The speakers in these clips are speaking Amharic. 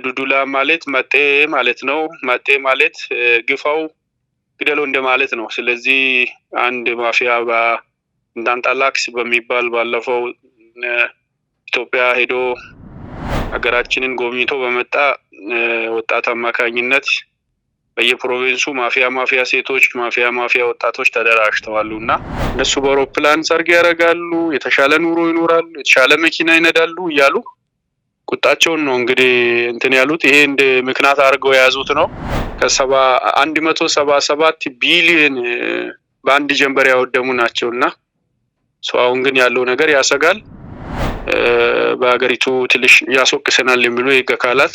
ዱዱላ ማለት መጤ ማለት ነው። መጤ ማለት ግፋው ግደለው እንደማለት ነው። ስለዚህ አንድ ማፊያ እንዳንጣላክስ በሚባል ባለፈው ኢትዮጵያ ሄዶ ሀገራችንን ጎብኝቶ በመጣ ወጣት አማካኝነት በየፕሮቪንሱ ማፊያ ሴቶች ማፊያ ወጣቶች ተደራጅተዋሉ እና እነሱ በአውሮፕላን ሰርግ ያደርጋሉ፣ የተሻለ ኑሮ ይኖራሉ፣ የተሻለ መኪና ይነዳሉ እያሉ ቁጣቸውን ነው እንግዲህ እንትን ያሉት። ይሄ እንደ ምክንያት አድርገው የያዙት ነው። ከ177 ቢሊዮን በአንድ ጀንበር ያወደሙ ናቸውና አሁን ግን ያለው ነገር ያሰጋል። በሀገሪቱ ትንሽ ያስወቅሰናል የሚሉ የህግ አካላት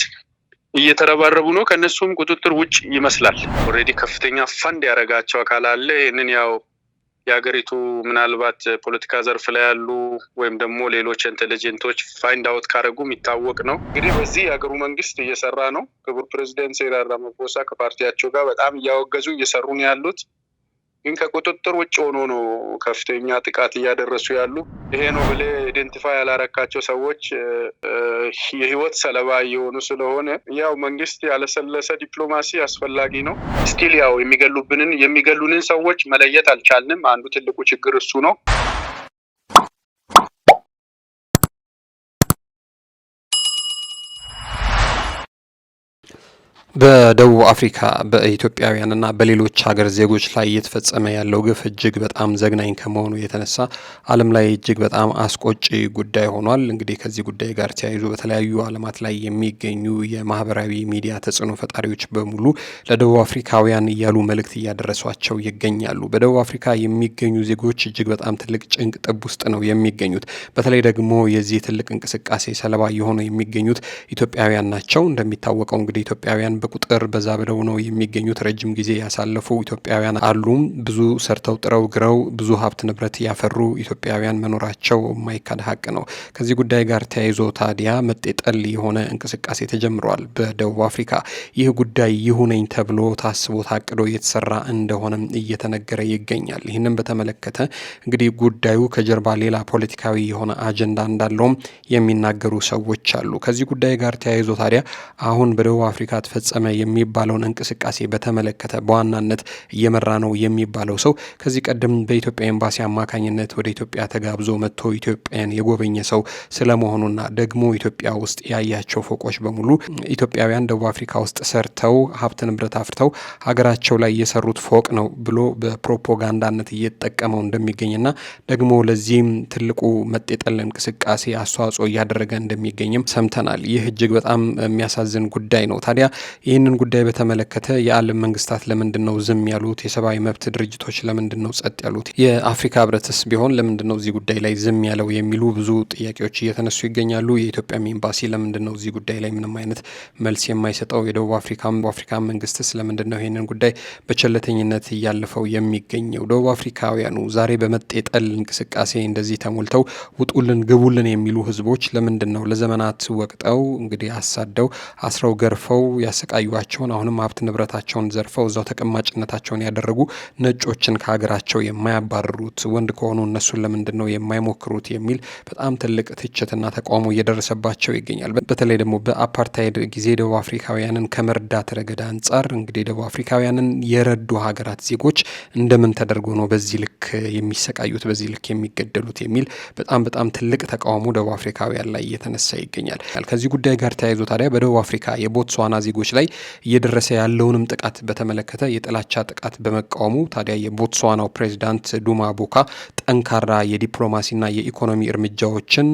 እየተረባረቡ ነው። ከነሱም ቁጥጥር ውጭ ይመስላል። ኦልሬዲ ከፍተኛ ፈንድ ያደረጋቸው አካል አለ። ይህንን ያው የሀገሪቱ ምናልባት ፖለቲካ ዘርፍ ላይ ያሉ ወይም ደግሞ ሌሎች ኢንተለጀንቶች ፋይንድ አውት ካደረጉ የሚታወቅ ነው። እንግዲህ በዚህ የሀገሩ መንግስት እየሰራ ነው። ክቡር ፕሬዚደንት ሲራል ራማፎሳ ከፓርቲያቸው ጋር በጣም እያወገዙ እየሰሩ ነው ያሉት። ግን ከቁጥጥር ውጭ ሆኖ ነው ከፍተኛ ጥቃት እያደረሱ ያሉ። ይሄ ነው ብለህ አይደንቲፋይ ያላረካቸው ሰዎች የህይወት ሰለባ እየሆኑ ስለሆነ ያው መንግስት ያለሰለሰ ዲፕሎማሲ አስፈላጊ ነው። ስቲል ያው የሚገሉንን ሰዎች መለየት አልቻልንም። አንዱ ትልቁ ችግር እሱ ነው። በደቡብ አፍሪካ በኢትዮጵያውያንና በሌሎች ሀገር ዜጎች ላይ እየተፈጸመ ያለው ግፍ እጅግ በጣም ዘግናኝ ከመሆኑ የተነሳ ዓለም ላይ እጅግ በጣም አስቆጪ ጉዳይ ሆኗል። እንግዲህ ከዚህ ጉዳይ ጋር ተያይዞ በተለያዩ ዓለማት ላይ የሚገኙ የማህበራዊ ሚዲያ ተጽዕኖ ፈጣሪዎች በሙሉ ለደቡብ አፍሪካውያን እያሉ መልእክት እያደረሷቸው ይገኛሉ። በደቡብ አፍሪካ የሚገኙ ዜጎች እጅግ በጣም ትልቅ ጭንቅ ጥብ ውስጥ ነው የሚገኙት። በተለይ ደግሞ የዚህ ትልቅ እንቅስቃሴ ሰለባ የሆኑ የሚገኙት ኢትዮጵያውያን ናቸው። እንደሚታወቀው እንግዲህ ኢትዮጵያውያን በቁጥር በዛ ብለው ነው የሚገኙት። ረጅም ጊዜ ያሳለፉ ኢትዮጵያውያን አሉ። ብዙ ሰርተው ጥረው ግረው ብዙ ሀብት ንብረት ያፈሩ ኢትዮጵያውያን መኖራቸው የማይካድ ሀቅ ነው። ከዚህ ጉዳይ ጋር ተያይዞ ታዲያ መጤጠል የሆነ እንቅስቃሴ ተጀምሯል በደቡብ አፍሪካ። ይህ ጉዳይ ይሁነኝ ተብሎ ታስቦ ታቅዶ እየተሰራ እንደሆነም እየተነገረ ይገኛል። ይህንን በተመለከተ እንግዲህ ጉዳዩ ከጀርባ ሌላ ፖለቲካዊ የሆነ አጀንዳ እንዳለውም የሚናገሩ ሰዎች አሉ። ከዚህ ጉዳይ ጋር ተያይዞ ታዲያ አሁን በደቡብ አፍሪካ ተፈጸመ የሚባለውን እንቅስቃሴ በተመለከተ በዋናነት እየመራ ነው የሚባለው ሰው ከዚህ ቀደም በኢትዮጵያ ኤምባሲ አማካኝነት ወደ ኢትዮጵያ ተጋብዞ መጥቶ ኢትዮጵያን የጎበኘ ሰው ስለመሆኑና ደግሞ ኢትዮጵያ ውስጥ ያያቸው ፎቆች በሙሉ ኢትዮጵያውያን ደቡብ አፍሪካ ውስጥ ሰርተው ሀብት ንብረት አፍርተው ሀገራቸው ላይ የሰሩት ፎቅ ነው ብሎ በፕሮፓጋንዳነት እየተጠቀመው እንደሚገኝና ደግሞ ለዚህም ትልቁ መጤጠል እንቅስቃሴ አስተዋጽኦ እያደረገ እንደሚገኝም ሰምተናል። ይህ እጅግ በጣም የሚያሳዝን ጉዳይ ነው። ታዲያ ይህንን ጉዳይ በተመለከተ የዓለም መንግስታት ለምንድን ነው ዝም ያሉት? የሰብአዊ መብት ድርጅቶች ለምንድን ነው ጸጥ ያሉት? የአፍሪካ ህብረትስ ቢሆን ለምንድን ነው እዚህ ጉዳይ ላይ ዝም ያለው? የሚሉ ብዙ ጥያቄዎች እየተነሱ ይገኛሉ። የኢትዮጵያ ኤምባሲ ለምንድን ነው እዚህ ጉዳይ ላይ ምንም አይነት መልስ የማይሰጠው? የደቡብ አፍሪካ መንግስትስ ለምንድን ነው ይህንን ጉዳይ በቸለተኝነት እያለፈው የሚገኘው? ደቡብ አፍሪካውያኑ ዛሬ በመጤጠል እንቅስቃሴ እንደዚህ ተሞልተው ውጡልን ግቡልን የሚሉ ህዝቦች ለምንድን ነው ለዘመናት ወቅጠው እንግዲህ አሳደው አስረው ገርፈው ያሰቃዩዋቸውን አሁንም ሀብት ንብረታቸውን ዘርፈው እዛው ተቀማጭነታቸውን ያደረጉ ነጮችን ከሀገራቸው የማያባርሩት? ወንድ ከሆኑ እነሱን ለምንድን ነው የማይሞክሩት? የሚል በጣም ትልቅ ትችትና ተቃውሞ እየደረሰባቸው ይገኛል። በተለይ ደግሞ በአፓርታይድ ጊዜ ደቡብ አፍሪካውያንን ከመርዳት ረገድ አንጻር እንግዲህ ደቡብ አፍሪካውያንን የረዱ ሀገራት ዜጎች እንደምን ተደርጎ ነው በዚህ ልክ የሚሰቃዩት፣ በዚህ ልክ የሚገደሉት? የሚል በጣም ትልቅ ተቃውሞ ደቡብ አፍሪካውያን ላይ እየተነሳ ይገኛል። ከዚህ ጉዳይ ጋር ተያይዞ ታዲያ በደቡብ አፍሪካ የቦትስዋና ዜጎች ላይ እየደረሰ ያለውንም ጥቃት በተመለከተ የጥላቻ ጥቃት በመቃወሙ ታዲያ የቦትስዋናው ፕሬዚዳንት ዱማ ቦካ ጠንካራ የዲፕሎማሲና የኢኮኖሚ እርምጃዎችን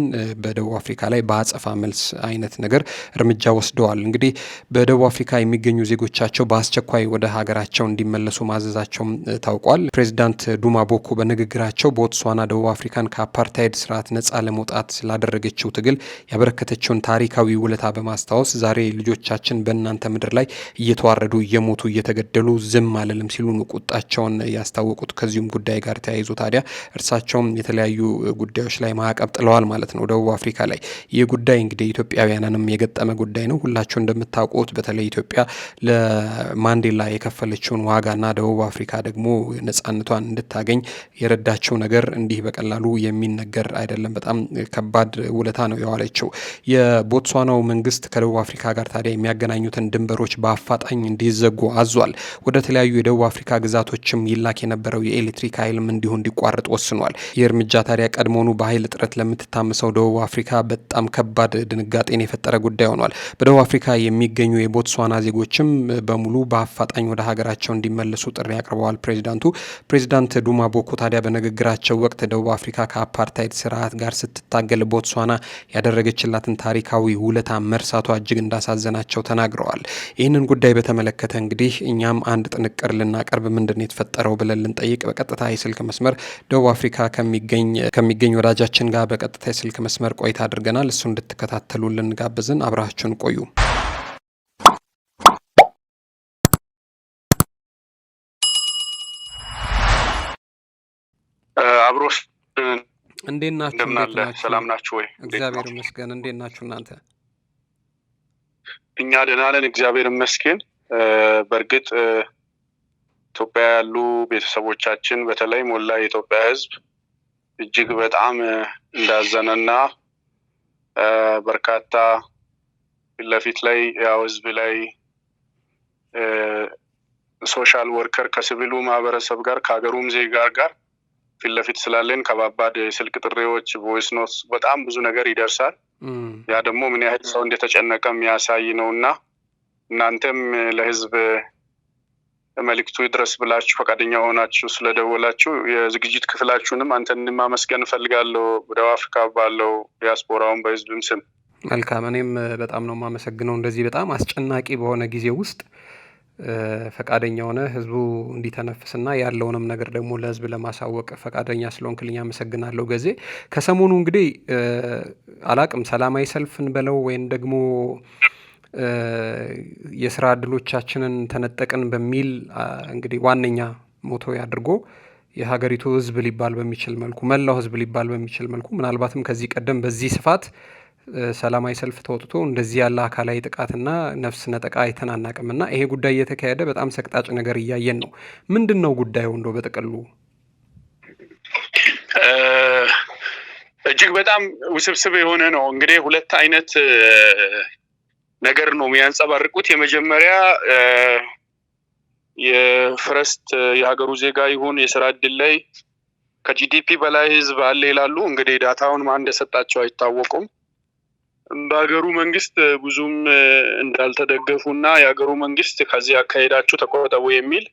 በደቡብ አፍሪካ ላይ በአጸፋ መልስ አይነት ነገር እርምጃ ወስደዋል። እንግዲህ በደቡብ አፍሪካ የሚገኙ ዜጎቻቸው በአስቸኳይ ወደ ሀገራቸው እንዲመለሱ ማዘዛቸውም ታውቋል። ፕሬዚዳንት ዱማ ቦኮ በንግግራቸው ቦትስዋና ደቡብ አፍሪካን ከአፓርታይድ ስርዓት ነጻ ለመውጣት ላደረገችው ትግል ያበረከተችውን ታሪካዊ ውለታ በማስታወስ ዛሬ ልጆቻችን በእናንተ ከምድር ላይ እየተዋረዱ እየሞቱ እየተገደሉ ዝም አልልም ሲሉ ነው ቁጣቸውን ያስታወቁት። ከዚሁም ጉዳይ ጋር ተያይዞ ታዲያ እርሳቸውም የተለያዩ ጉዳዮች ላይ ማዕቀብ ጥለዋል ማለት ነው ደቡብ አፍሪካ ላይ። ይህ ጉዳይ እንግዲህ ኢትዮጵያውያንንም የገጠመ ጉዳይ ነው። ሁላችሁ እንደምታውቁት በተለይ ኢትዮጵያ ለማንዴላ የከፈለችውን ዋጋና ደቡብ አፍሪካ ደግሞ ነጻነቷን እንድታገኝ የረዳቸው ነገር እንዲህ በቀላሉ የሚነገር አይደለም። በጣም ከባድ ውለታ ነው የዋለችው። የቦትስዋናው መንግስት ከደቡብ አፍሪካ ጋር ታዲያ የሚያገናኙትን ድንበሮች በአፋጣኝ እንዲዘጉ አዟል። ወደ ተለያዩ የደቡብ አፍሪካ ግዛቶችም ይላክ የነበረው የኤሌክትሪክ ኃይልም እንዲሁ እንዲቋረጥ ወስኗል። ይህ እርምጃ ታዲያ ቀድሞውኑ በኃይል እጥረት ለምትታመሰው ደቡብ አፍሪካ በጣም ከባድ ድንጋጤን የፈጠረ ጉዳይ ሆኗል። በደቡብ አፍሪካ የሚገኙ የቦትስዋና ዜጎችም በሙሉ በአፋጣኝ ወደ ሀገራቸው እንዲመለሱ ጥሪ አቅርበዋል ፕሬዚዳንት ዱማ ቦኮ ታዲያ በንግግራቸው ወቅት ደቡብ አፍሪካ ከአፓርታይድ ስርዓት ጋር ስትታገል ቦትስዋና ያደረገችላትን ታሪካዊ ውለታ መርሳቷ እጅግ እንዳሳዘናቸው ተናግረዋል። ይህንን ጉዳይ በተመለከተ እንግዲህ እኛም አንድ ጥንቅር ልናቀርብ ምንድን የተፈጠረው ብለን ልንጠይቅ በቀጥታ የስልክ መስመር ደቡብ አፍሪካ ከሚገኝ ወዳጃችን ጋር በቀጥታ የስልክ መስመር ቆይታ አድርገናል። እሱ እንድትከታተሉልን ጋብዝን። አብራችሁን ቆዩ። አብሮስ እንዴት ናችሁ? ሰላም ናችሁ ወይ? እግዚአብሔር ይመስገን። እንዴት ናችሁ እናንተ? እኛ ደህና ነን፣ እግዚአብሔር ይመስገን። በእርግጥ ኢትዮጵያ ያሉ ቤተሰቦቻችን በተለይ ሞላ የኢትዮጵያ ሕዝብ እጅግ በጣም እንዳዘነና በርካታ ፊት ለፊት ላይ ያው ሕዝብ ላይ ሶሻል ወርከር ከሲቪሉ ማህበረሰብ ጋር ከሀገሩም ዜጋ ጋር ፊት ለፊት ስላለን ከባባድ ስልክ ጥሪዎች፣ ቮይስ ኖትስ በጣም ብዙ ነገር ይደርሳል። ያ ደግሞ ምን ያህል ሰው እንደተጨነቀ የሚያሳይ ነውና እናንተም ለህዝብ መልእክቱ ይድረስ ብላችሁ ፈቃደኛ ሆናችሁ ስለደወላችሁ የዝግጅት ክፍላችሁንም አንተንም ማመስገን እፈልጋለሁ በደቡብ አፍሪካ ባለው ዲያስፖራውን በህዝብም ስም። መልካም። እኔም በጣም ነው የማመሰግነው። እንደዚህ በጣም አስጨናቂ በሆነ ጊዜ ውስጥ ፈቃደኛ ሆነ ህዝቡ እንዲተነፍስና ያለውንም ነገር ደግሞ ለህዝብ ለማሳወቅ ፈቃደኛ ስለሆንክልኝ አመሰግናለሁ ገዜ። ከሰሞኑ እንግዲህ አላቅም ሰላማዊ ሰልፍን በለው ወይም ደግሞ የስራ እድሎቻችንን ተነጠቅን በሚል እንግዲህ ዋነኛ ሞቶ አድርጎ የሀገሪቱ ህዝብ ሊባል በሚችል መልኩ መላው ህዝብ ሊባል በሚችል መልኩ ምናልባትም ከዚህ ቀደም በዚህ ስፋት ሰላማዊ ሰልፍ ተወጥቶ እንደዚህ ያለ አካላዊ ጥቃትና ነፍስ ነጠቃ አይተናናቅምና ይሄ ጉዳይ እየተካሄደ በጣም ሰቅጣጭ ነገር እያየን ነው። ምንድነው ጉዳዩ እንደው በጥቅሉ? እጅግ በጣም ውስብስብ የሆነ ነው። እንግዲህ ሁለት አይነት ነገር ነው የሚያንጸባርቁት። የመጀመሪያ የፈረስት የሀገሩ ዜጋ ይሁን የስራ እድል ላይ ከጂዲፒ በላይ ህዝብ አለ ይላሉ። እንግዲህ ዳታውን ማን እንደሰጣቸው አይታወቁም። በሀገሩ መንግስት ብዙም እንዳልተደገፉና የሀገሩ መንግስት ከዚህ አካሄዳችሁ ተቆጠቡ የሚል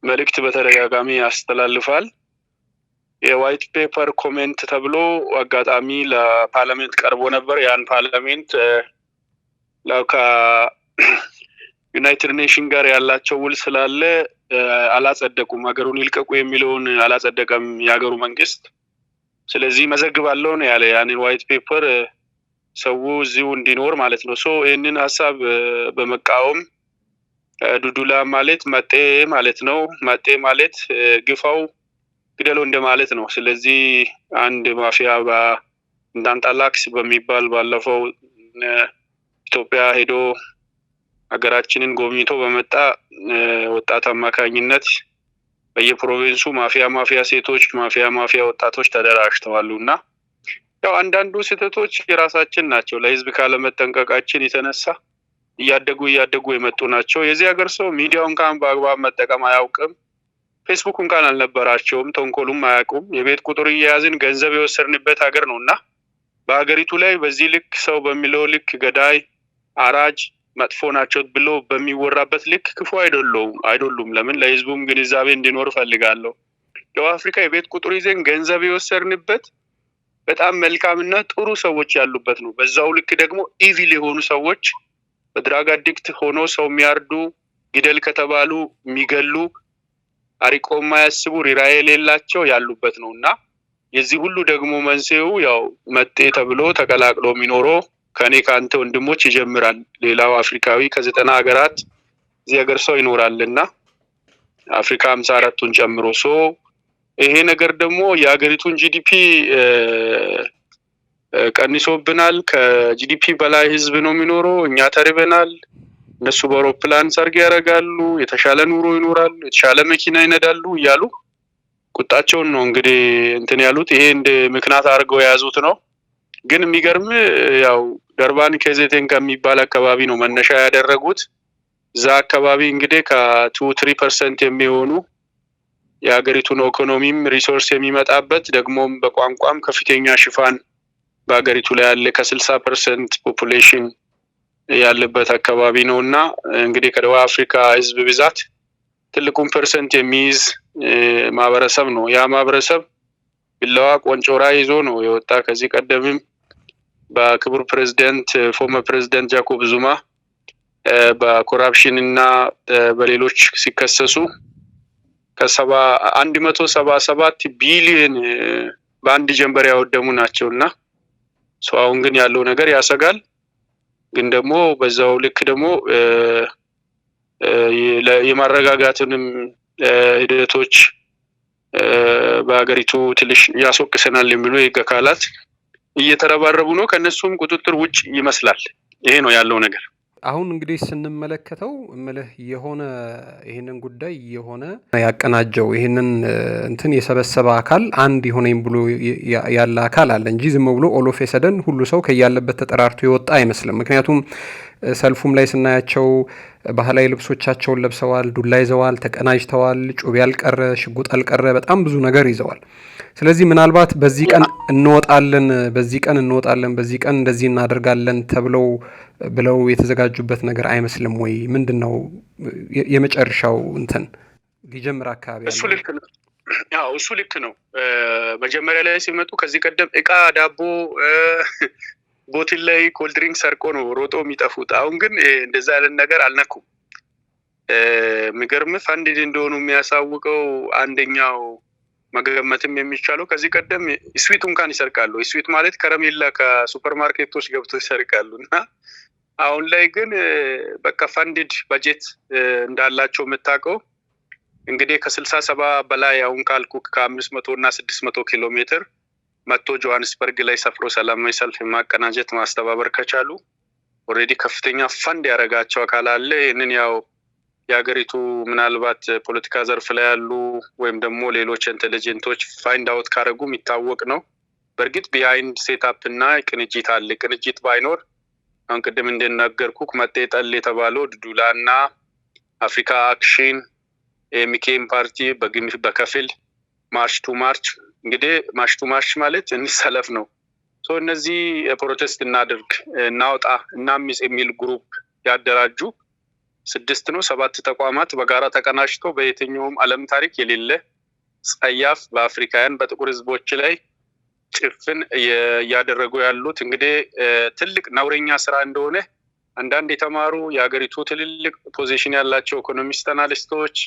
መልእክት በተደጋጋሚ ያስተላልፋል። የዋይት ፔፐር ኮሜንት ተብሎ አጋጣሚ ለፓርላሜንት ቀርቦ ነበር። ያን ፓርላሜንት ከዩናይትድ ኔሽን ጋር ያላቸው ውል ስላለ አላጸደቁም። ሀገሩን ይልቀቁ የሚለውን አላጸደቀም የሀገሩ መንግስት። ስለዚህ መዘግባለሁ ነው ያለ። ያንን ዋይት ፔፐር ሰው እዚሁ እንዲኖር ማለት ነው። ይህንን ሀሳብ በመቃወም ዱዱላ ማለት መጤ ማለት ነው። መጤ ማለት ግፋው ግደለው እንደማለት ነው። ስለዚህ አንድ ማፊያ እንዳንጣላክስ በሚባል ባለፈው ኢትዮጵያ ሄዶ ሀገራችንን ጎብኝቶ በመጣ ወጣት አማካኝነት በየፕሮቪንሱ ማፊያ ሴቶች፣ ማፊያ ወጣቶች ተደራጅተዋሉና ያው አንዳንዱ ስህተቶች የራሳችን ናቸው። ለህዝብ ካለመጠንቀቃችን የተነሳ እያደጉ የመጡ ናቸው። የዚህ ሀገር ሰው ሚዲያውን እንኳን በአግባብ መጠቀም አያውቅም። ፌስቡክ እንኳን አልነበራቸውም። ተንኮሉም አያውቁም። የቤት ቁጥር እየያዝን ገንዘብ የወሰድንበት ሀገር ነውና በሀገሪቱ ላይ በዚህ ልክ ሰው በሚለው ልክ ገዳይ፣ አራጅ፣ መጥፎ ናቸው ብሎ በሚወራበት ልክ ክፉ አይደሉም። ለምን ለህዝቡም ግንዛቤ እንዲኖር ፈልጋለሁ። ደቡብ አፍሪካ የቤት ቁጥር ይዘን ገንዘብ የወሰድንበት በጣም መልካምና ጥሩ ሰዎች ያሉበት ነው። በዛው ልክ ደግሞ ኢቪል የሆኑ ሰዎች በድራግ አዲክት ሆኖ ሰው የሚያርዱ ግደል ከተባሉ የሚገሉ አሪቆ የማያስቡ ሪራይ የሌላቸው ያሉበት ነውና የዚህ ሁሉ ደግሞ መንስኤው ያው መጤ ተብሎ ተቀላቅሎ የሚኖረው ከኔ ከአንተ ወንድሞች ይጀምራል። ሌላው አፍሪካዊ ከ90 ሀገራት እዚህ ሀገር ሰው ይኖራልና አፍሪካ 54ቱን ጨምሮ ይሄ ነገር ደግሞ የሀገሪቱን ጂዲፒ ቀንሶብናል። ከጂዲፒ በላይ ህዝብ ነው የሚኖረው፣ እኛ ተርበናል። እነሱ በአውሮፕላን ሰርግ ያደርጋሉ፣ የተሻለ ኑሮ ይኖራሉ፣ የተሻለ መኪና ይነዳሉ እያሉ ቁጣቸውን ነው እንግዲህ እንትን ያሉት። ይሄ እንደ ምክንያት አድርገው የያዙት ነው። ግን የሚገርም ያው ደርባን KZN ከሚባል አካባቢ ነው መነሻ ያደረጉት። እዛ አካባቢ እንግዲህ ከ2-3% የሚሆኑ የሀገሪቱን ኢኮኖሚም ሪሶርስ የሚመጣበት ደግሞም በቋንቋም ከፍተኛ ሽፋን በሀገሪቱ ላይ ያለ ከ60% ፖፑሌሽን ያለበት አካባቢ ነው እና እንግዲህ ከደቡብ አፍሪካ ህዝብ ብዛት ትልቁን ፐርሰንት የሚይዝ ማህበረሰብ ነው። ያ ማህበረሰብ ቢላዋ ቆንጮራ ይዞ ነው የወጣ። ከዚህ ቀደምም በክቡር ፕሬዝዳንት ፎርመር ፕሬዝዳንት ጃኮብ ዙማ በኮራፕሽን እና በሌሎች ሲከሰሱ ከ177 ቢሊዮን በአንድ ጀንበር ያወደሙ ናቸውና አሁን ግን ያለው ነገር ያሰጋል። ግን ደግሞ በዛው ልክ ደግሞ የማረጋጋትንም ሂደቶች በሀገሪቱ ትንሽ ያስወቅሰናል የሚሉ የህግ አካላት እየተረባረቡ ነው። ከነሱም ቁጥጥር ውጭ ይመስላል። ይሄ ነው ያለው ነገር። አሁን እንግዲህ ስንመለከተው እምልህ የሆነ ይሄንን ጉዳይ የሆነ ያቀናጀው ይሄንን እንትን የሰበሰበ አካል አንድ ይሆነኝ ብሎ ያለ አካል አለ እንጂ ዝም ብሎ ኦሎፍ የሰደን ሁሉ ሰው ከያለበት ተጠራርቶ የወጣ አይመስልም። ምክንያቱም ሰልፉም ላይ ስናያቸው ባህላዊ ልብሶቻቸውን ለብሰዋል፣ ዱላ ይዘዋል፣ ተቀናጅተዋል፣ ጩቤ ያልቀረ ሽጉጥ አልቀረ በጣም ብዙ ነገር ይዘዋል። ስለዚህ ምናልባት በዚህ ቀን እንወጣለን፣ በዚህ ቀን እንደዚህ እናደርጋለን ብለው የተዘጋጁበት ነገር አይመስልም ወይ? ምንድነው የመጨረሻው እንትን ሊጀምር አካባቢ? እሱ ልክ ነው። መጀመሪያ ላይ ሲመጡ ከዚህ ቀደም እቃ ዳቦ ቦትል ላይ ኮልድሪንክ ሰርቆ ነው ሮጦ የሚጠፉት። አሁን ግን እንደዛ ያለን ነገር አልነኩም። የሚገርም ፈንድ እንደሆኑ የሚያሳውቀው አንደኛው መገመትም የሚቻለው ከዚህ ቀደም ስዊት እንኳን ይሰርቃሉ። ስዊት ማለት ከረሜላ ከሱፐር ማርኬቶች ገብቶ ይሰርቃሉ እና አሁን ላይ ግን በቃ ፈንድድ በጀት እንዳላቸው የምታውቀው እንግዲህ ከ60-70 በላይ አሁን ካልኩ ከ500 እና 600 ኪሎ ሜትር መጥቶ ጆሃንስበርግ ላይ ሰፍሮ ሰላማዊ ሰልፍ ማቀናጀት ማስተባበር ከቻሉ ኦሬዲ ከፍተኛ ፈንድ ያደረጋቸው አካል አለ። ይህንን ያው የሀገሪቱ ምናልባት ፖለቲካ ዘርፍ ላይ ያሉ ወይም ደግሞ ሌሎች ኢንቴሊጀንቶች ፋይንድ አውት ካደረጉ የሚታወቅ ነው። በእርግጥ ቢሃይንድ ሴታፕ እና ቅንጅት አለ። ቅንጅት ባይኖር አሁን ቅድም እንደነገርኩ መጤጠል የተባለው ዱዱላ እና አፍሪካ አክሽን ኤምኬም ፓርቲ በከፊል ማርች ቱ ማርች እንግዲህ ማርች ቱ ማርች ማለት እንሰለፍ ነው። እነዚህ ፕሮቴስት እናድርግ እናውጣ እናምጽ የሚል ግሩፕ ያደራጁ 6-7 ተቋማት በጋራ ተቀናጅቶ በየትኛውም ዓለም ታሪክ የሌለ ጸያፍ በአፍሪካውያን በጥቁር ህዝቦች ላይ ጭፍን እያደረጉ ያሉት እንግዲህ ትልቅ ነውረኛ ስራ እንደሆነ አንዳንድ የተማሩ የሀገሪቱ ትልልቅ ፖዚሽን ያላቸው ኢኮኖሚስት አናሊስቶች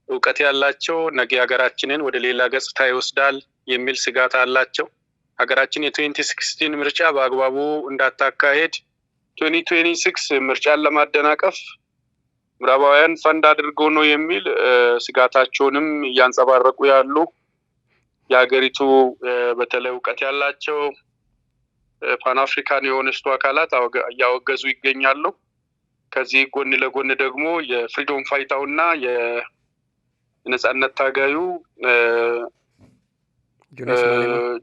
እውቀት ያላቸው ነገ ሀገራችንን ወደ ሌላ ገጽታ ይወስዳል የሚል ስጋት አላቸው። ሀገራችን የ2016 ምርጫ በአግባቡ እንዳታካሄድ 2026 ምርጫን ለማደናቀፍ ምዕራባውያን ፈንድ አድርገው ነው የሚል ስጋታቸውንም እያንጸባረቁ ያሉ የሀገሪቱ በተለይ እውቀት ያላቸው ፓን አፍሪካን የሆነስቱ አካላት እያወገዙ ይገኛሉ። ከዚህ ጎን ለጎን ደግሞ የፍሪዶም ፋይታው እና የነጻነት ታጋዩ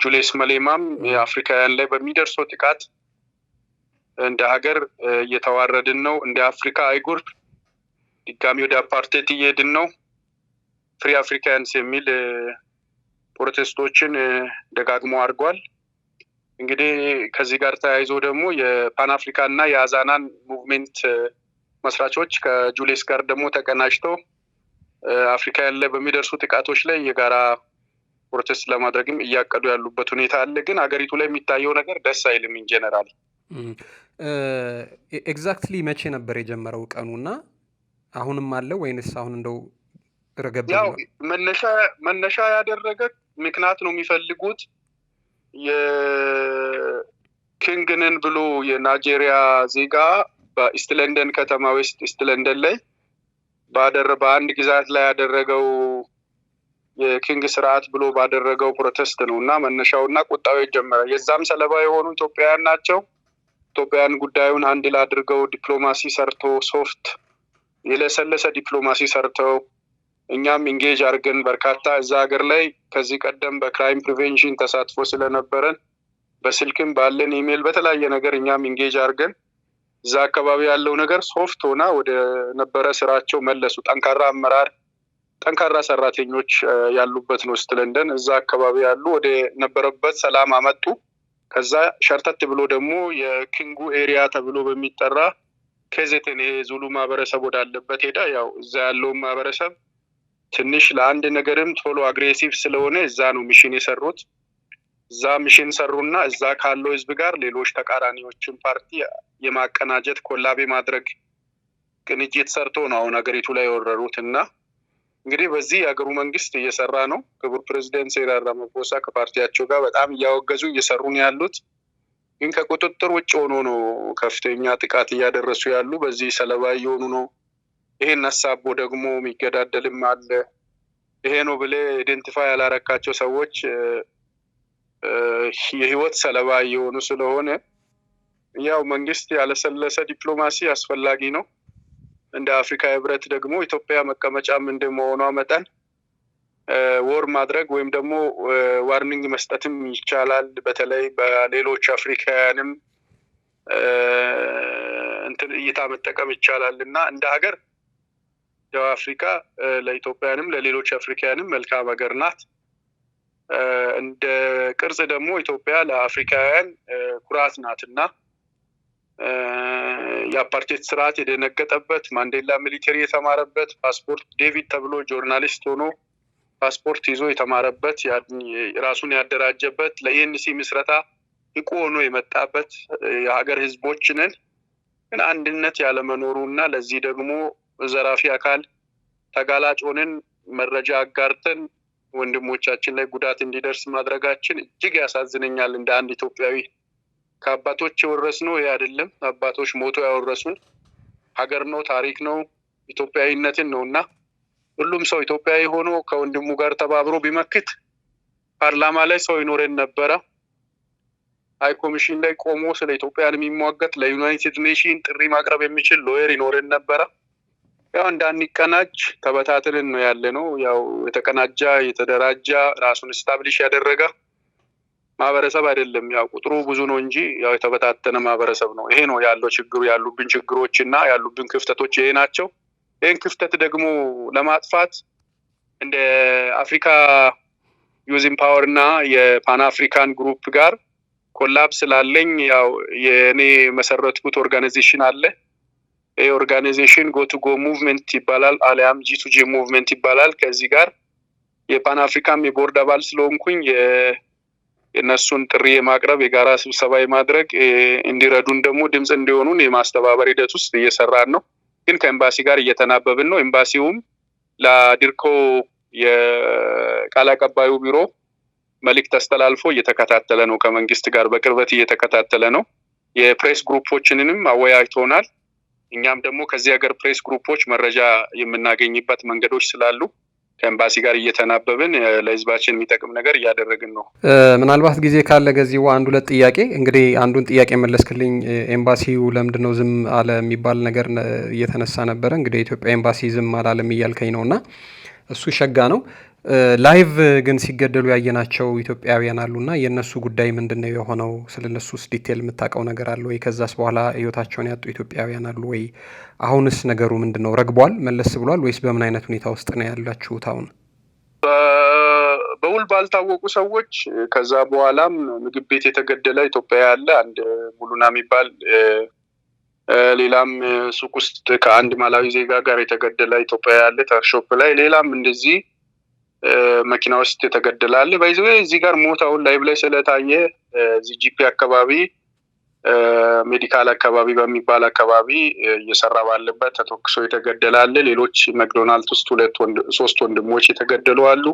ጁሊየስ መሌማም የአፍሪካውያን ላይ በሚደርሰው ጥቃት እንደ ሀገር እየተዋረድን ነው፣ እንደ አፍሪካ አይጉር ድጋሚ ወደ አፓርቴት እየሄድን ነው፣ ፍሪ አፍሪካንስ የሚል ፕሮቴስቶችን ደጋግሞ አድርጓል። እንግዲህ ከዚህ ጋር ተያይዞ ደግሞ የፓን አፍሪካ እና የአዛናን ሙቭሜንት መስራቾች ከጁሊየስ ጋር ደግሞ ተቀናጅተው አፍሪካውያን ላይ በሚደርሱ ጥቃቶች ላይ የጋራ ፕሮቴስት ለማድረግም እያቀዱ ያሉበት ሁኔታ አለ። ግን ሀገሪቱ ላይ የሚታየው ነገር ደስ አይልም። ኢንጀነራል ኤግዛክትሊ መቼ ነበር የጀመረው ቀኑና አሁንም አለ ወይንስ አሁን እንደው ረገብ? ያው መነሻ ያደረገ ምክንያት ነው የሚፈልጉት ኪንግንን ብሎ የናይጄሪያ ዜጋ በኢስት ለንደን ከተማ ውስጥ ኢስት ለንደን ላይ በአንድ ግዛት ላይ ያደረገው የኪንግ ስርዓት ብሎ ባደረገው ፕሮቴስት ነው እና መነሻውና ቁጣው ጀመረ። የዛም ሰለባ የሆኑ ኢትዮጵያውያን ናቸው። ኢትዮጵያን ጉዳዩን አንድል አድርገው ዲፕሎማሲ ሰርቶ ሶፍት የለሰለሰ ዲፕሎማሲ ሰርተው እኛም ኢንጌጅ አድርገን በርካታ እዛ ሀገር ላይ ከዚህ ቀደም በክራይም ፕሪቬንሽን ተሳትፎ ስለነበረን በስልክም ባለን ኢሜል በተለያየ ነገር እኛም ኢንጌጅ አድርገን እዛ አካባቢ ያለው ነገር ሶፍት ሆና ወደ ነበረ ስራቸው መለሱ። ጠንካራ አመራር፣ ጠንካራ ሰራተኞች ያሉበት ነው ኢስት ለንደን። እዛ አካባቢ ያሉ ወደ ነበረበት ሰላም አመጡ። ከዛ ሸርተት ብሎ ደግሞ የኪንጉ ኤሪያ ተብሎ በሚጠራ ከዘተን ዙሉ ማህበረሰብ ወዳለበት ሄዳ። ያው እዛ ያለው ማህበረሰብ ትንሽ ለአንድ ነገርም ቶሎ አግሬሲቭ ስለሆነ እዛ ነው ሚሽን የሰሩት። እዛ ሚሽን ሰሩና እዛ ካለው ህዝብ ጋር ሌሎች ተቃራኒዎችን ፓርቲ የማቀናጀት ኮላቤ ማድረግ ቅንጅት ሰርቶ ነው አሁን ሀገሪቱ ላይ የወረሩት። እና እንግዲህ በዚህ የሀገሩ መንግስት እየሰራ ነው። ክቡር ፕሬዚደንት ሲራል ራማፎሳ ከፓርቲያቸው ጋር በጣም እያወገዙ እየሰሩ ነው ያሉት። ግን ከቁጥጥር ውጭ ሆኖ ነው ከፍተኛ ጥቃት እያደረሱ ያሉ። በዚህ ሰለባ እየሆኑ ነው። ይሄን ሀሳቦ ደግሞ የሚገዳደልም አለ። ይሄ ነው ብለህ አይደንቲፋይ ያላረካቸው ሰዎች የህይወት ሰለባ እየሆኑ ስለሆነ ያው መንግስት ያለሰለሰ ዲፕሎማሲ አስፈላጊ ነው። እንደ አፍሪካ ህብረት ደግሞ ኢትዮጵያ መቀመጫም እንደመሆኗ መጠን ወር ማድረግ ወይም ደግሞ ዋርኒንግ መስጠትም ይቻላል። በተለይ በሌሎች አፍሪካውያንም እንትን እይታ መጠቀም ይቻላል እና እንደ ሀገር ደቡብ አፍሪካ ለኢትዮጵያንም ለሌሎች አፍሪካውያንም መልካም ሀገር ናት። እንደ ቅርጽ ደግሞ ኢትዮጵያ ለአፍሪካውያን ኩራት ናትና የአፓርቴት ስርዓት የደነገጠበት ማንዴላ ሚሊተሪ የተማረበት ፓስፖርት ዴቪድ ተብሎ ጆርናሊስት ሆኖ ፓስፖርት ይዞ የተማረበት ራሱን ያደራጀበት ለኢኤንሲ ምስረታ እቁ ሆኖ የመጣበት የሀገር ህዝቦች ነን። ግን አንድነት ያለመኖሩ እና ለዚህ ደግሞ ዘራፊ አካል ተጋላጭ ሆነን መረጃ አጋርተን ወንድሞቻችን ላይ ጉዳት እንዲደርስ ማድረጋችን እጅግ ያሳዝነኛል። እንደ አንድ ኢትዮጵያዊ ከአባቶች የወረስነው ይሄ አይደለም። አባቶች ሞቶ ያወረሱን ሀገር ነው፣ ታሪክ ነው፣ ኢትዮጵያዊነትን ነው እና ሁሉም ሰው ኢትዮጵያዊ ሆኖ ከወንድሙ ጋር ተባብሮ ቢመክት ፓርላማ ላይ ሰው ይኖረን ነበረ። ሃይ ኮሚሽን ላይ ቆሞ ስለ ኢትዮጵያን የሚሟገት ለዩናይትድ ኔሽን ጥሪ ማቅረብ የሚችል ሎየር ይኖረን ነበረ። ያው እንዳንቀናጅ ተበታትንን ነው ያለ ነው። ያው የተቀናጃ የተደራጃ ራሱን ስታብሊሽ ያደረገ ማህበረሰብ አይደለም። ያው ቁጥሩ ብዙ ነው እንጂ ያው የተበታተነ ማህበረሰብ ነው። ይሄ ነው ያለው ችግሩ። ያሉብን ችግሮች እና ያሉብን ክፍተቶች ይሄ ናቸው። ይህን ክፍተት ደግሞ ለማጥፋት እንደ አፍሪካ ዩዝ ኢምፓወር እና የፓን አፍሪካን ግሩፕ ጋር ኮላብ ስላለኝ ያው የእኔ መሰረትኩት ኦርጋናይዜሽን አለ። ይህ ኦርጋናይዜሽን ጎቱጎ ሙቭመንት ይባላል፣ አሊያም ጂ2ጂ ሙቭመንት ይባላል። ከዚህ ጋር የፓን አፍሪካም የቦርድ አባል ስለሆንኩኝ የእነሱን ጥሪ የማቅረብ የጋራ ስብሰባ የማድረግ እንዲረዱን ደግሞ ድምፅ እንዲሆኑን የማስተባበር ሂደት ውስጥ እየሰራን ነው። ግን ከኤምባሲ ጋር እየተናበብን ነው። ኤምባሲውም ለድርኮ የቃል አቀባዩ ቢሮ መልእክት አስተላልፎ እየተከታተለ ነው። ከመንግስት ጋር በቅርበት እየተከታተለ ነው። የፕሬስ ግሩፖችንንም አወያይቶናል። እኛም ደግሞ ከዚህ ሀገር ፕሬስ ግሩፖች መረጃ የምናገኝበት መንገዶች ስላሉ ከኤምባሲ ጋር እየተናበብን ለህዝባችን የሚጠቅም ነገር እያደረግን ነው። ምናልባት ጊዜ ካለ ገዚው አንድ ሁለት ጥያቄ እንግዲህ አንዱን ጥያቄ መለስክልኝ። ኤምባሲው ለምንድን ነው ዝም አለ የሚባል ነገር እየተነሳ ነበረ። እንግዲህ የኢትዮጵያ ኤምባሲ ዝም አላለም እያልከኝ ነው እና እሱ ሸጋ ነው። ላይቭ ግን ሲገደሉ ያየናቸው ኢትዮጵያውያን አሉና የእነሱ ጉዳይ ምንድን ነው የሆነው? ስለነሱስ ዲቴል የምታውቀው ነገር አለ ወይ? ከዛስ በኋላ ህይወታቸውን ያጡ ኢትዮጵያውያን አሉ ወይ? አሁንስ ነገሩ ምንድን ነው? ረግቧል? መለስ ብሏል? ወይስ በምን አይነት ሁኔታ ውስጥ ነው ያላችሁት አሁን? በውል ባልታወቁ ሰዎች ከዛ በኋላም ምግብ ቤት የተገደለ ኢትዮጵያ ያለ አንድ ሙሉና የሚባል ሌላም ሱቅ ውስጥ ከአንድ ማላዊ ዜጋ ጋር የተገደለ ኢትዮጵያ ያለ ተርሾፕ ላይ ሌላም እንደዚህ መኪና ውስጥ የተገደላል። ባይዘው እዚህ ጋር ሞታውን ላይቭ ላይ ስለታየ ጂፒ አካባቢ ሜዲካል አካባቢ በሚባል አካባቢ እየሰራ ባለበት ተተኩሶ የተገደላል። ሌሎች መክዶናልድ ውስጥ 3 ወንድሞች የተገደሉ አሉ።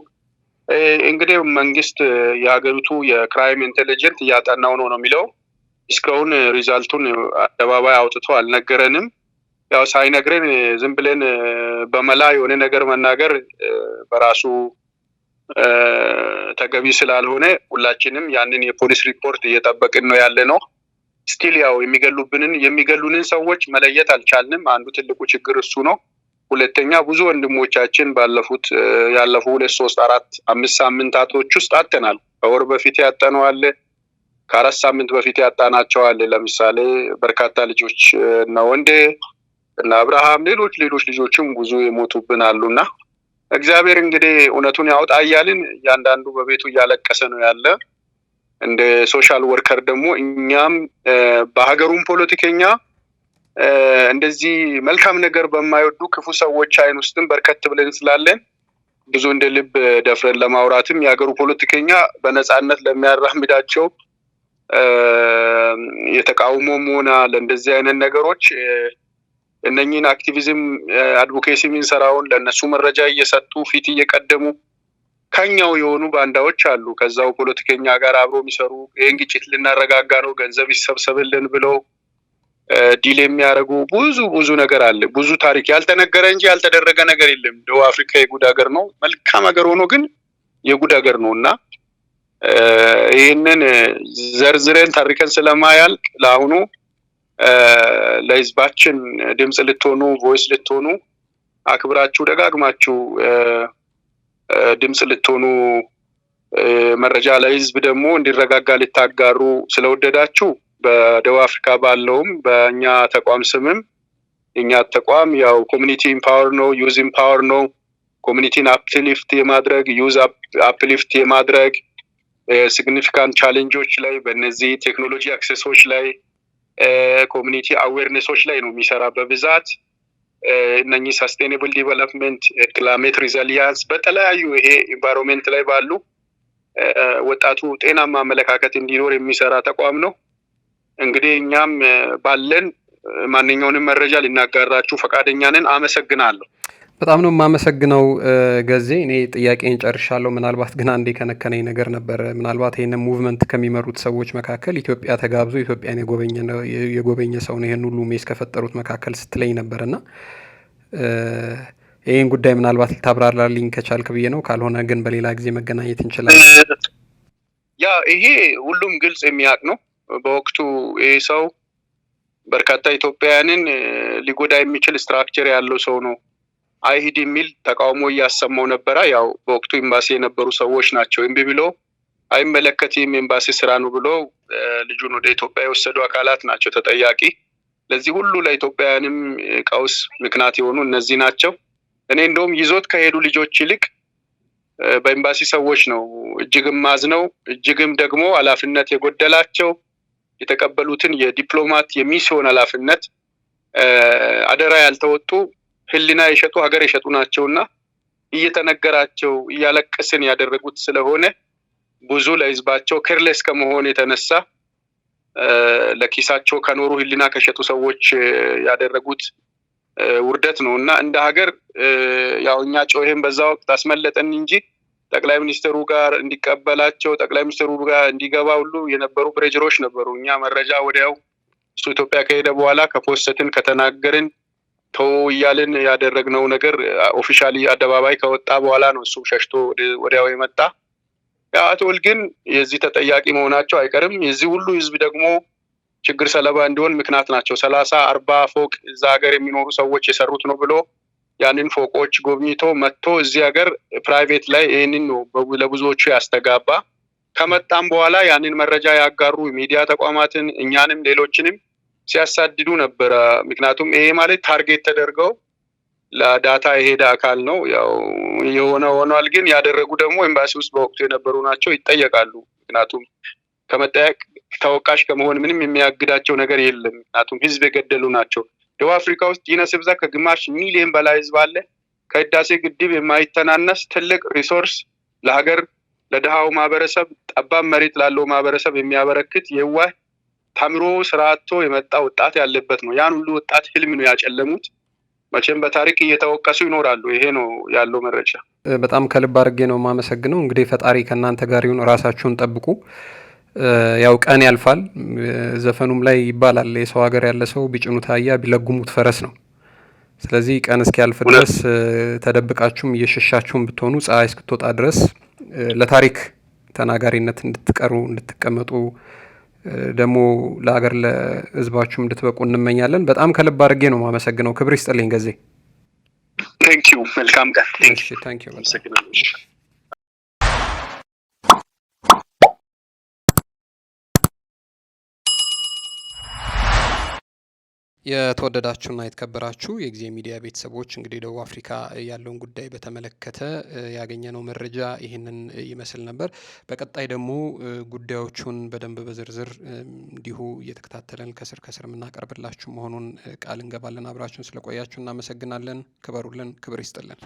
እንግዲህ መንግስት የሀገሪቱ የክራይም ኢንቴሊጀንት እያጠናው ነው የሚለው። እስካሁን ሪዛልቱን አደባባይ አውጥቶ አልነገረንም። ያው ሳይነግረን ዝም ብለን በመላ የሆነ ነገር መናገር በራሱ ተገቢ ስላልሆነ ሁላችንም ያንን የፖሊስ ሪፖርት እየጠበቅን ነው ያለነው። ስቲል ያው የሚገሉንን ሰዎች መለየት አልቻልንም። አንዱ ትልቁ ችግር እሱ ነው። ሁለተኛ ብዙ ወንድሞቻችን ያለፉ 2 3 4 5 ሳምንታቶች ውስጥ አጥተናል። ከወር በፊት ያጠነው አለ፣ ከ4 ሳምንት በፊት ያጣናቸው አለ። ለምሳሌ በርካታ ልጆች እና ወንዴ እና አብርሃም ሌሎች ልጆችም ብዙ የሞቱብን አሉና እግዚአብሔር እንግዲህ እውነቱን ያውጣ እያልን እያንዳንዱ በቤቱ እያለቀሰ ነው ያለ። እንደ ሶሻል ወርከር ደግሞ እኛም በሀገሩም ፖለቲከኛ እንደዚህ መልካም ነገር በማይወዱ ክፉ ሰዎች አይን ውስጥም በርከት ብለን ስላለን ብዙ እንደ ልብ ደፍረን ለማውራትም የሀገሩ ፖለቲከኛ በነፃነት ለሚያራምዳቸው የተቃውሞም ሆነ ለእንደዚህ አይነት ነገሮች እነኚህን አክቲቪዝም አድቮኬሲ የሚንሰራውን ለእነሱ መረጃ እየሰጡ ፊት እየቀደሙ ከኛው የሆኑ ባንዳዎች አሉ። ከዛው ፖለቲከኛ ጋር አብሮ የሚሰሩ ይህን ግጭት ልናረጋጋ ነው ገንዘብ ይሰብሰብልን ብለው ዲል የሚያደርጉ ብዙ ነገር አለ። ብዙ ታሪክ ያልተነገረ እንጂ ያልተደረገ ነገር የለም። ደቡብ አፍሪካ የጉድ ሀገር ነው። መልካም ሀገር ሆኖ ግን የጉድ ሀገር ነው እና ይህንን ዘርዝረን ታሪከን ስለማያልቅ ለአሁኑ ለህዝባችን ድምጽ ልትሆኑ ቮይስ ልትሆኑ አክብራችሁ ደጋግማችሁ ድምጽ ልትሆኑ መረጃ ለህዝብ ደግሞ እንዲረጋጋ ልታጋሩ ስለወደዳችሁ በደቡብ አፍሪካ ባለውም በእኛ ተቋም ስምም የኛ ተቋም ያው ኮሚኒቲ ኢምፓወር ነው፣ ዩዝ ኢምፓወር ነው። ኮሚኒቲን አፕሊፍት የማድረግ ዩዝ አፕሊፍት የማድረግ ሲግኒፊካንት ቻሌንጆች ላይ በእነዚህ ቴክኖሎጂ አክሰሶች ላይ ኮሚኒቲ አዌርነሶች ላይ ነው የሚሰራ በብዛት። እነኚህ ሰስቴኔብል ዲቨሎፕመንት፣ ክላይሜት ሪዚሊያንስ በተለያዩ ይሄ ኢንቫይሮንመንት ላይ ባሉ ወጣቱ ጤናማ አመለካከት እንዲኖር የሚሰራ ተቋም ነው። እንግዲህ እኛም ባለን ማንኛውንም መረጃ ልናጋራችሁ ፈቃደኛ ነን። አመሰግናለሁ። በጣም ነው የማመሰግነው ገዜ። እኔ ጥያቄን ጨርሻለሁ። ምናልባት ግን አንዴ ከነከነኝ ነገር ነበር። ምናልባት ይህንን ሙቭመንት ከሚመሩት ሰዎች መካከል ኢትዮጵያ ተጋብዞ ኢትዮጵያን የጎበኘ ሰው ነው ይህን ሁሉ ሜስ ከፈጠሩት መካከል ስትለኝ ነበርና ይህን ጉዳይ ምናልባት ልታብራራልኝ ከቻልክ ብዬ ነው። ካልሆነ ግን በሌላ ጊዜ መገናኘት እንችላለን። ያ ይሄ ሁሉም ግልጽ የሚያውቅ ነው። በወቅቱ ይህ ሰው በርካታ ኢትዮጵያውያንን ሊጎዳ የሚችል ስትራክቸር ያለው ሰው ነው። አይሂድ የሚል ተቃውሞ እያሰማው ነበረ። ያው በወቅቱ ኤምባሲ የነበሩ ሰዎች ናቸው እምቢ ብሎ አይመለከትም ኤምባሲ ስራ ነው ብሎ ልጁን ወደ ኢትዮጵያ የወሰዱ አካላት ናቸው ተጠያቂ። ለዚህ ሁሉ ለኢትዮጵያውያንም ቀውስ ምክንያት የሆኑ እነዚህ ናቸው። እኔ እንደውም ይዞት ከሄዱ ልጆች ይልቅ በኤምባሲ ሰዎች ነው እጅግም ማዝነው፣ እጅግም ደግሞ ኃላፊነት የጎደላቸው የተቀበሉትን የዲፕሎማት የሚስዮን ኃላፊነት አደራ ያልተወጡ ህሊና የሸጡ ሀገር የሸጡ ናቸውና እየተነገራቸው እያለቀስን ያደረጉት ስለሆነ ብዙ ለህዝባቸው ኬርሌስ ከመሆን የተነሳ ለኪሳቸው ከኖሩ ህሊና ከሸጡ ሰዎች ያደረጉት ውርደት ነው እና እንደ ሀገር ያው እኛ ጮሄን በዛ ወቅት አስመለጠን እንጂ ጠቅላይ ሚኒስትሩ ጋር እንዲቀበላቸው ጠቅላይ ሚኒስትሩ ጋር እንዲገባ ሁሉ የነበሩ ፕሬጀሮች ነበሩ። እኛ መረጃ ወዲያው እሱ ኢትዮጵያ ከሄደ በኋላ ከፖስተትን ከተናገርን ተው እያልን ያደረግነው ነገር ኦፊሻሊ አደባባይ ከወጣ በኋላ ነው እሱ ሸሽቶ ወዲያው የመጣ። አቶ ወል ግን የዚህ ተጠያቂ መሆናቸው አይቀርም። የዚህ ሁሉ ህዝብ ደግሞ ችግር ሰለባ እንዲሆን ምክንያት ናቸው። 30-40 ፎቅ እዛ ሀገር የሚኖሩ ሰዎች የሰሩት ነው ብሎ ያንን ፎቆች ጎብኝቶ መጥቶ እዚህ ሀገር ፕራይቬት ላይ ይህንን ነው ለብዙዎቹ ያስተጋባ። ከመጣም በኋላ ያንን መረጃ ያጋሩ ሚዲያ ተቋማትን እኛንም ሌሎችንም ሲያሳድዱ ነበረ። ምክንያቱም ይሄ ማለት ታርጌት ተደርገው ለዳታ የሄደ አካል ነው። ያው የሆነ ሆኗል። ግን ያደረጉ ደግሞ ኤምባሲ ውስጥ በወቅቱ የነበሩ ናቸው፣ ይጠየቃሉ። ምክንያቱም ከመጠየቅ ተወቃሽ ከመሆን ምንም የሚያግዳቸው ነገር የለም። ምክንያቱም ህዝብ የገደሉ ናቸው። ደቡብ አፍሪካ ውስጥ ይነስብዛ ከግማሽ ሚሊዮን በላይ ህዝብ አለ። ከህዳሴ ግድብ የማይተናነስ ትልቅ ሪሶርስ ለሀገር ለድሃው ማህበረሰብ ጠባብ መሬት ላለው ማህበረሰብ የሚያበረክት የዋህ ተምሮ ስርዓቶ የመጣ ወጣት ያለበት ነው። ያን ሁሉ ወጣት ህልም ነው ያጨለሙት። መቼም በታሪክ እየተወቀሱ ይኖራሉ። ይሄ ነው ያለው መረጃ። በጣም ከልብ አድርጌ ነው የማመሰግነው። እንግዲህ ፈጣሪ ከእናንተ ጋር ይሁን። ራሳችሁን ጠብቁ። ያው ቀን ያልፋል። ዘፈኑም ላይ ይባላል የሰው ሀገር ያለ ሰው ቢጭኑት አህያ ቢለጉሙት ፈረስ ነው። ስለዚህ ቀን እስኪያልፍ ድረስ ተደብቃችሁም እየሸሻችሁም ብትሆኑ ፀሐይ እስክትወጣ ድረስ ለታሪክ ተናጋሪነት እንድትቀሩ እንድትቀመጡ ደግሞ ለሀገር ለህዝባችሁ እንድትበቁ እንመኛለን። በጣም ከልብ አድርጌ ነው የማመሰግነው። ክብር ይስጥልኝ ገዜ። ቴንኪዩ። መልካም ቀን። እሺ ታንኪዩ። የተወደዳችሁና የተከበራችሁ የጊዜ ሚዲያ ቤተሰቦች እንግዲህ ደቡብ አፍሪካ ያለውን ጉዳይ በተመለከተ ያገኘነው መረጃ ይህንን ይመስል ነበር። በቀጣይ ደግሞ ጉዳዮቹን በደንብ በዝርዝር እንዲሁ እየተከታተለን ከስር የምናቀርብላችሁ መሆኑን ቃል እንገባለን። አብራችሁን ስለቆያችሁ እናመሰግናለን። ክበሩልን። ክብር ይስጥልን።